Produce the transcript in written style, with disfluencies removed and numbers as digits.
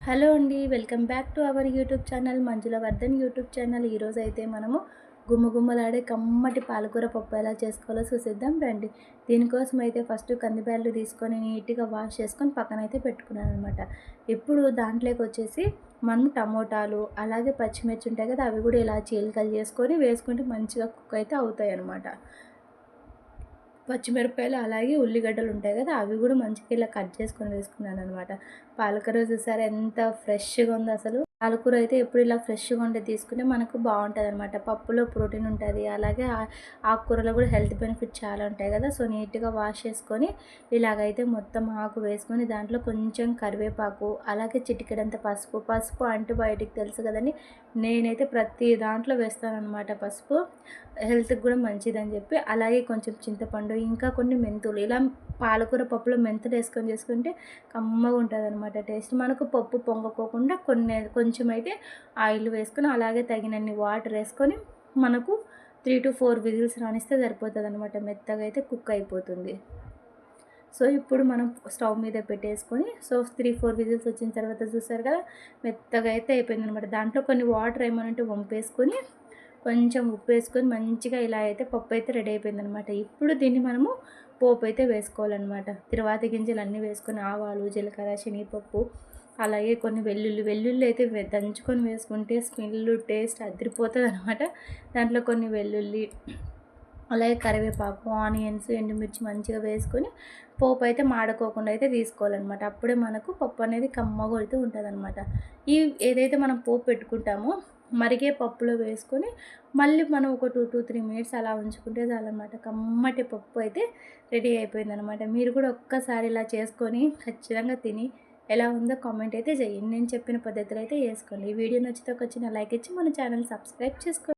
Hello అండి, welcome back to our YouTube channel Manjula Vardhan YouTube channel. ఈరోజు అయితే మనము గుమ్మగుమ్మలాడే కమ్మటి పాలకూర పప్పు ఎలా చేసుకోవాలో చూసేద్దాం రండి. దీనికోసం అయితే ఫస్ట్ కందిబ్యాళ్ళు తీసుకొని నీట్గా వాష్ చేసుకొని పక్కన అయితే పెట్టుకున్నాను అనమాట. ఇప్పుడు దాంట్లోకి వచ్చేసి మనం టమోటాలు అలాగే పచ్చిమిర్చి ఉంటాయి కదా, అవి కూడా ఇలా చీలికలు చేసుకొని వేసుకుంటే మంచిగా కుక్ అయితే అవుతాయి అనమాట. పచ్చిమిరపకాయలు అలాగే ఉల్లిగడ్డలు ఉంటాయి కదా, అవి కూడా మంచిగా ఇలా కట్ చేసుకొని వేసుకున్నాను అనమాట. పాలకూర చూసారా ఎంత ఫ్రెష్గా ఉందో అసలు. పాలకూర అయితే ఎప్పుడు ఇలా ఫ్రెష్గా ఉంటే తీసుకుంటే మనకు బాగుంటుంది అనమాట. పప్పులో ప్రోటీన్ ఉంటుంది, అలాగే ఆకుకూరలో కూడా హెల్త్ బెనిఫిట్ చాలా ఉంటాయి కదా. సో నీట్గా వాష్ చేసుకొని ఇలాగైతే మొత్తం ఆకు వేసుకొని దాంట్లో కొంచెం కరివేపాకు అలాగే చిటికెడంత పసుపు యాంటీబయాటిక్ తెలుసు కదండి. నేనైతే ప్రతి దాంట్లో వేస్తాను అనమాట పసుపు, హెల్త్కి కూడా మంచిదని చెప్పి. అలాగే కొంచెం చింతపండు ఇంకా కొన్ని మెంతులు, ఇలా పాలకూర పప్పులో మెంతులు వేసుకొని చేసుకుంటే కమ్మగా ఉంటుంది అనమాట టేస్ట్. మనకు పప్పు పొంగకోకుండా కొంచెం అయితే ఆయిల్ వేసుకొని అలాగే తగినన్ని వాటర్ వేసుకొని మనకు 3 to 4 విజిల్స్ రానిస్తే సరిపోతుంది అనమాట. మెత్తగా అయితే కుక్ అయిపోతుంది. సో ఇప్పుడు మనం స్టవ్ మీద పెట్టేసుకొని 3-4 విజిల్స్ వచ్చిన తర్వాత చూసారు కదా, మెత్తగా అయితే అయిపోయింది అనమాట. దాంట్లో కొన్ని వాటర్ ఏమనంటే వంపేసుకొని కొంచెం ఉప్పు వేసుకొని మంచిగా ఇలా అయితే పప్పు అయితే రెడీ అయిపోయిందనమాట. ఇప్పుడు దీన్ని మనము పోపు అయితే వేసుకోవాలన్నమాట. తిరువాతి గింజలు అన్నీ వేసుకొని ఆవాలు, జీలకర్ర, శనగపప్పు అలాగే కొన్ని వెల్లుల్లి అయితే దంచుకొని వేసుకుంటే స్మెల్ టేస్ట్ అదిరిపోతుంది అనమాట. దాంట్లో కొన్ని వెల్లుల్లి అలాగే కరివేపాకు, ఆనియన్స్, ఎండుమిర్చి మంచిగా వేసుకొని పోపు అయితే మాడుకోకుండా అయితే తీసుకోవాలన్నమాట. అప్పుడే మనకు పప్పు అనేది కమ్మగా అయితే ఉంటుందన్నమాట. ఏదైతే మనం పోపు పెట్టుకుంటామో మరిగే పప్పులో వేసుకొని మళ్ళీ మనం ఒక 2-3 మినిట్స్ అలా ఉంచుకుంటే చాలన్నమాట. కమ్మటి పప్పు అయితే రెడీ అయిపోయిందనమాట. మీరు కూడా ఒక్కసారి ఇలా చేసుకొని ఖచ్చితంగా తిని ఎలా ఉందో కామెంట్ అయితే చేయండి. నేను చెప్పిన పద్ధతిలో అయితే చేసుకోండి. ఈ వీడియో నచ్చితే ఒక చిన్న లైక్ ఇచ్చి మన ఛానల్ సబ్స్క్రైబ్ చేసుకోండి.